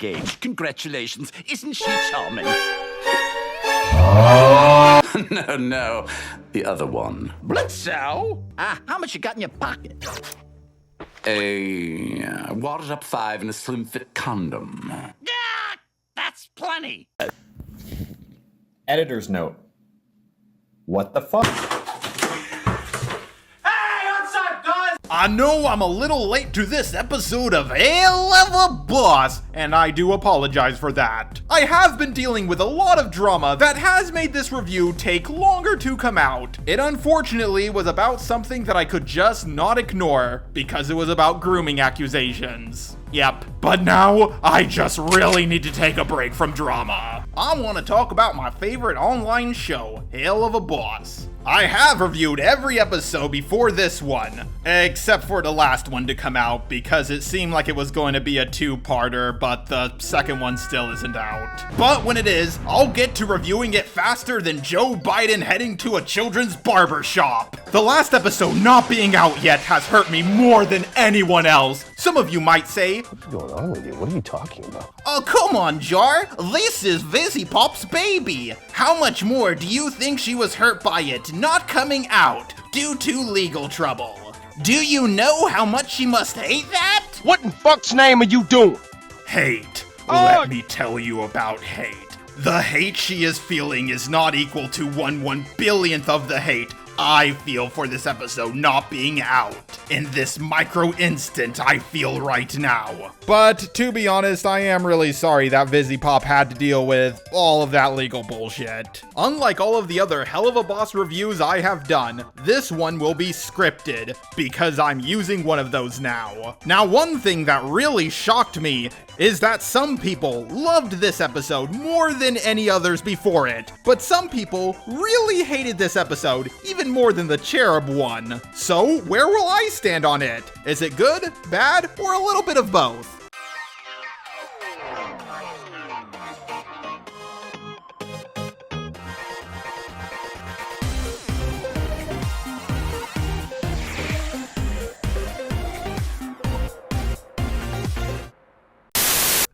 engaged. Congratulations. Isn't she charming? No. The other one. Blitzo? How much you got in your pocket? A wadded up 5 and a slim fit condom. Yeah, that's plenty. Editor's note. What the fuck? I know I'm a little late to this episode of HELLUVA Boss, and I do apologize for that. I have been dealing with a lot of drama that has made this review take longer to come out. It unfortunately was about something that I could just not ignore, because it was about grooming accusations. Yep, but now I just really need to take a break from drama. I want to talk about my favorite online show, HELLUVA Boss. I have reviewed every episode before this one, except for the last one to come out because it seemed like it was going to be a two-parter, but the second one still isn't out. But when it is, I'll get to reviewing it faster than Joe Biden heading to a children's barber shop. The last episode not being out yet has hurt me more than anyone else. Some of you might say, "What's going on with you? What are you talking about?" Oh, come on, Jar. This is Visipop's baby. How much more do you think she was hurt by it not coming out due to legal trouble? Do you know how much she must hate that? What in fuck's name are you doing? Hate. Let me tell you about hate. The hate she is feeling is not equal to 1/1 billionth of the hate I feel for this episode not being out. In this micro instant I feel right now. But to be honest, I am really sorry that Visipop had to deal with all of that legal bullshit. Unlike all of the other HELLUVA Boss reviews I have done, this one will be scripted, because I'm using one of those now. Now, one thing that really shocked me is that some people loved this episode more than any others before it, but some people really hated this episode even more than the Cherub one. So, where will I stand on it? Is it good, bad, or a little bit of both?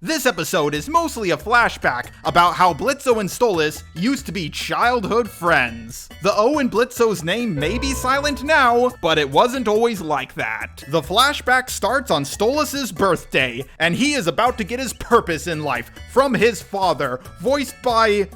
This episode is mostly a flashback about how Blitzo and Stolas used to be childhood friends. The O in Blitzo's name may be silent now, but it wasn't always like that. The flashback starts on Stolas' birthday, and he is about to get his purpose in life from his father, voiced by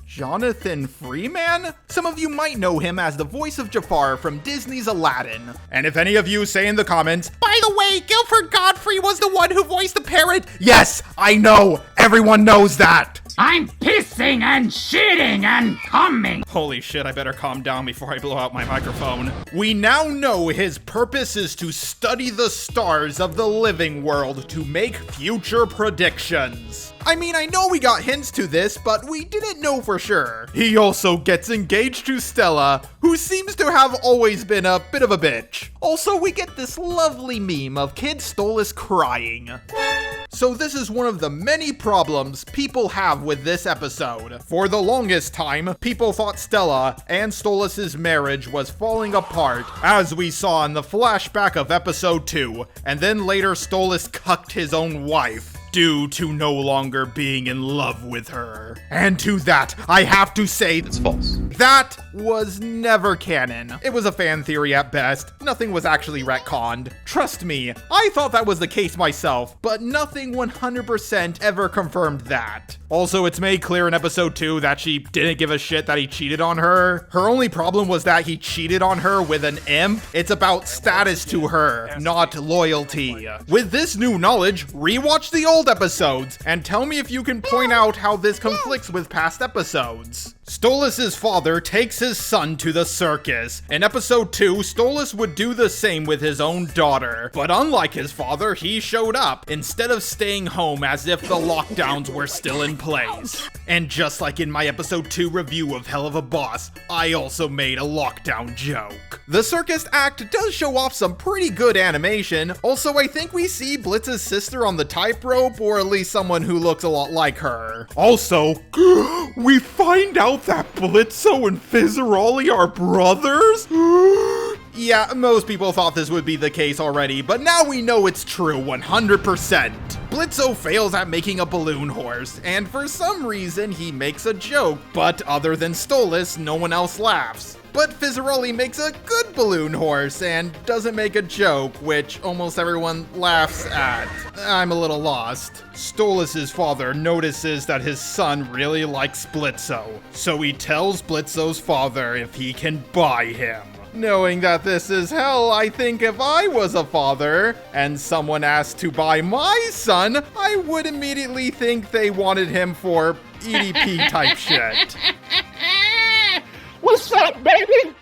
Jonathan Freeman? Some of you might know him as the voice of Jafar from Disney's Aladdin. And if any of you say in the comments, "By the way, Guilford Godfrey was the one who voiced the parrot," yes, I know, everyone knows that. I'm pissing and shitting and coming. Holy shit, I better calm down before I blow out my microphone. We now know his purpose is to study the stars of the living world to make future predictions. I mean, I know we got hints to this, but we didn't know for sure. He also gets engaged to Stella, who seems to have always been a bit of a bitch. Also, we get this lovely meme of Kid Stolas crying. So this is one of the many problems people have with this episode. For the longest time, people thought Stella and Stolas' marriage was falling apart, as we saw in the flashback of episode 2, and then later Stolas cucked his own wife due to no longer being in love with her. And to that, I have to say, It's false. that was never canon. It was a fan theory at best. Nothing was actually retconned. Trust me, I thought that was the case myself, but nothing 100% ever confirmed that. Also, it's made clear in episode 2 that she didn't give a shit that he cheated on her. Her only problem was that he cheated on her with an imp. It's about status to her, not loyalty. With this new knowledge, rewatch the old episodes and tell me if you can point out how this conflicts with past episodes. Stolas' father takes his son to the circus. In episode 2, Stolas would do the same with his own daughter. But unlike his father, he showed up, instead of staying home as if the lockdowns were still in place. And just like in my episode 2 review of HELLUVA Boss, I also made a lockdown joke. The circus act does show off some pretty good animation. Also, I think we see Blitz's sister on the tightrope, or at least someone who looks a lot like her. Also, we find out that Blitzo and Fizzerolli are brothers? Yeah, most people thought this would be the case already, but now we know it's true 100%. Blitzo fails at making a balloon horse, and for some reason he makes a joke, but other than Stolas, no one else laughs. But Fizzaroli makes a good balloon horse and doesn't make a joke, which almost everyone laughs at. I'm a little lost. Stolas' father notices that his son really likes Blitzo, so he tells Blitzo's father if he can buy him. Knowing that this is hell, I think if I was a father and someone asked to buy my son, I would immediately think they wanted him for EDP type shit. What's up, baby?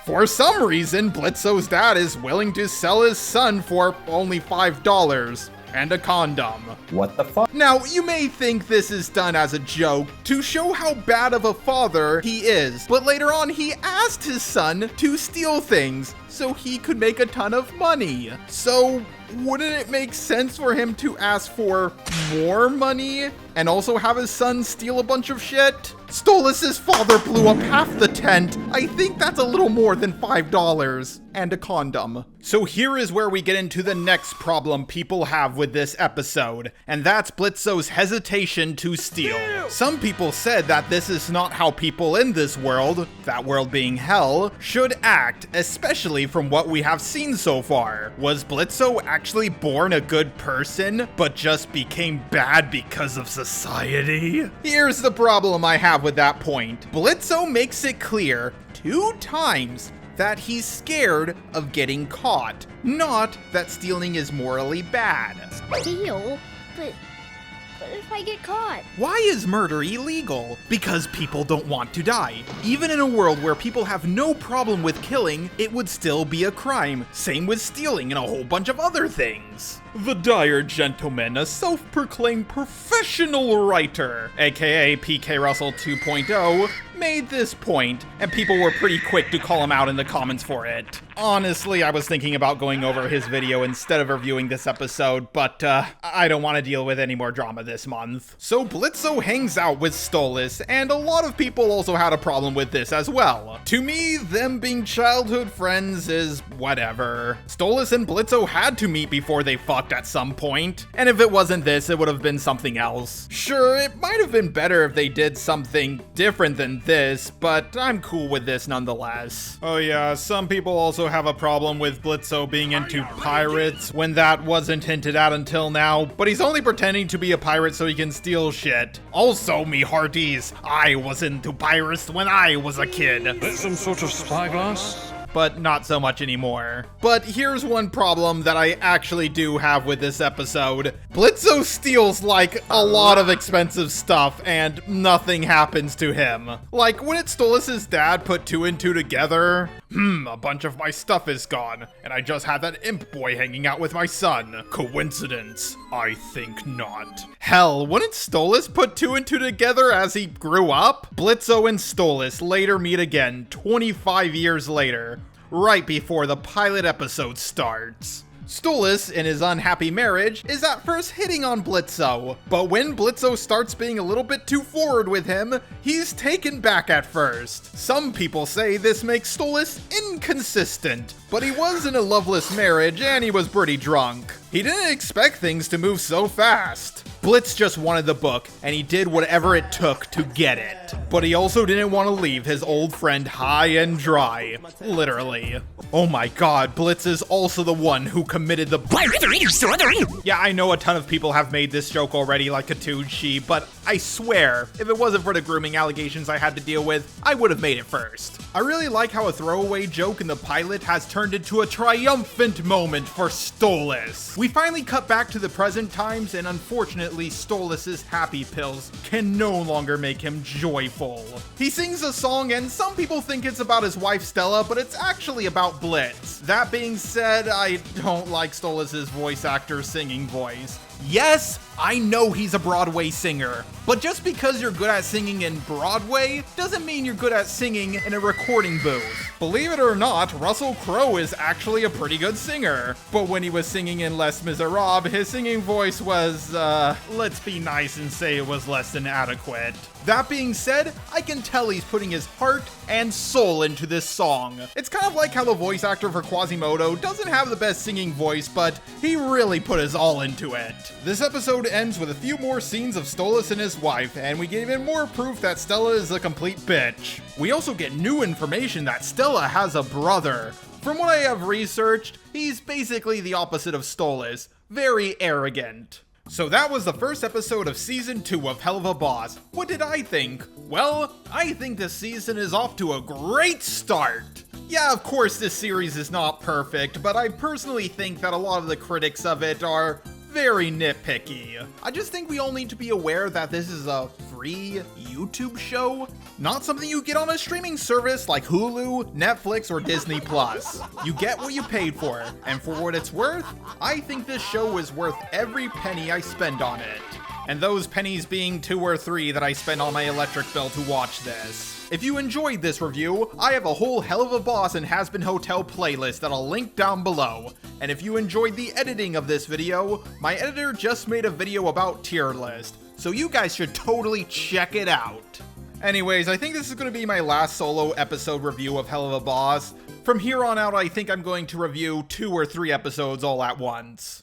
For some reason, Blitzo's dad is willing to sell his son for only $5 and a condom. What the fuck? Now, you may think this is done as a joke to show how bad of a father he is, but later on he asked his son to steal things so he could make a ton of money. So, wouldn't it make sense for him to ask for more money and also have his son steal a bunch of shit? Stolas' father blew up half the tent. I think that's a little more than $5 and a condom. So here is where we get into the next problem people have with this episode, and that's Blitzo's hesitation to steal. Some people said that this is not how people in this world, that world being hell, should act, especially from what we have seen so far. Was Blitzo actually born a good person, but just became bad because of society? Here's the problem I have with that point. Blitzo makes it clear 2 times that he's scared of getting caught, not that stealing is morally bad. Steal? But if I get caught? Why is murder illegal? Because people don't want to die. Even in a world where people have no problem with killing, it would still be a crime. Same with stealing and a whole bunch of other things. The Dire Gentleman, a self-proclaimed professional writer, aka PK Russell 2.0, made this point, and people were pretty quick to call him out in the comments for it. Honestly, I was thinking about going over his video instead of reviewing this episode, but I don't want to deal with any more drama this month. So Blitzo hangs out with Stolas, and a lot of people also had a problem with this as well. To me, them being childhood friends is whatever. Stolas and Blitzo had to meet before they fucked at some point, and if it wasn't this, it would have been something else. Sure, it might have been better if they did something different than this, but I'm cool with this nonetheless. Oh yeah, some people also have a problem with Blitzo being into pirates when that wasn't hinted at until now, but he's only pretending to be a pirate so he can steal shit. Also, me hearties, I was into pirates when I was a kid. That's some sort of spyglass? But not so much anymore. But here's one problem that I actually do have with this episode. Blitzo steals like a lot of expensive stuff and nothing happens to him. Like when it's Stolas' dad put 2 and 2 together, a bunch of my stuff is gone, and I just had that imp boy hanging out with my son. Coincidence? I think not. Hell, wouldn't Stolas put 2 and 2 together as he grew up? Blitzo and Stolas later meet again 25 years later, right before the pilot episode starts. Stolas, in his unhappy marriage, is at first hitting on Blitzo, but when Blitzo starts being a little bit too forward with him, he's taken back at first. Some people say this makes Stolas inconsistent, but he was in a loveless marriage and he was pretty drunk. He didn't expect things to move so fast. Blitz just wanted the book, and he did whatever it took to get it. But he also didn't want to leave his old friend high and dry. Literally. Oh my god, Blitz is also the one who committed the— Yeah, I know a ton of people have made this joke already, like Katuchi, but I swear, if it wasn't for the grooming allegations I had to deal with, I would have made it first. I really like how a throwaway joke in the pilot has turned into a triumphant moment for Stolas. We finally cut back to the present times, and unfortunately, Stolas' happy pills can no longer make him joyful. He sings a song, and some people think it's about his wife Stella, but it's actually about Blitz. That being said, I don't like Stolas' voice actor's singing voice. Yes, I know he's a Broadway singer, but just because you're good at singing in Broadway doesn't mean you're good at singing in a recording booth. Believe it or not, Russell Crowe is actually a pretty good singer, but when he was singing in Les Miserables, his singing voice was, let's be nice and say it was less than adequate. That being said, I can tell he's putting his heart and soul into this song. It's kind of like how the voice actor for Quasimodo doesn't have the best singing voice, but he really put his all into it. This episode ends with a few more scenes of Stolas and his wife, and we get even more proof that Stella is a complete bitch. We also get new information that Stella has a brother. From what I have researched, he's basically the opposite of Stolas, very arrogant. So that was the first episode of Season 2 of Helluva Boss. What did I think? Well, I think this season is off to a great start. Yeah, of course this series is not perfect, but I personally think that a lot of the critics of it are very nitpicky. I just think we all need to be aware that this is a free YouTube show, not something you get on a streaming service like Hulu, Netflix, or Disney+. You get what you paid for, and for what it's worth, I think this show is worth every penny I spend on it. And those pennies being 2 or 3 that I spend on my electric bill to watch this. If you enjoyed this review, I have a whole Helluva Boss and Has Been Hotel playlist that I'll link down below. And if you enjoyed the editing of this video, my editor just made a video about tier list, so you guys should totally check it out. Anyways, I think this is going to be my last solo episode review of Helluva Boss. From here on out, I think I'm going to review 2 or 3 episodes all at once.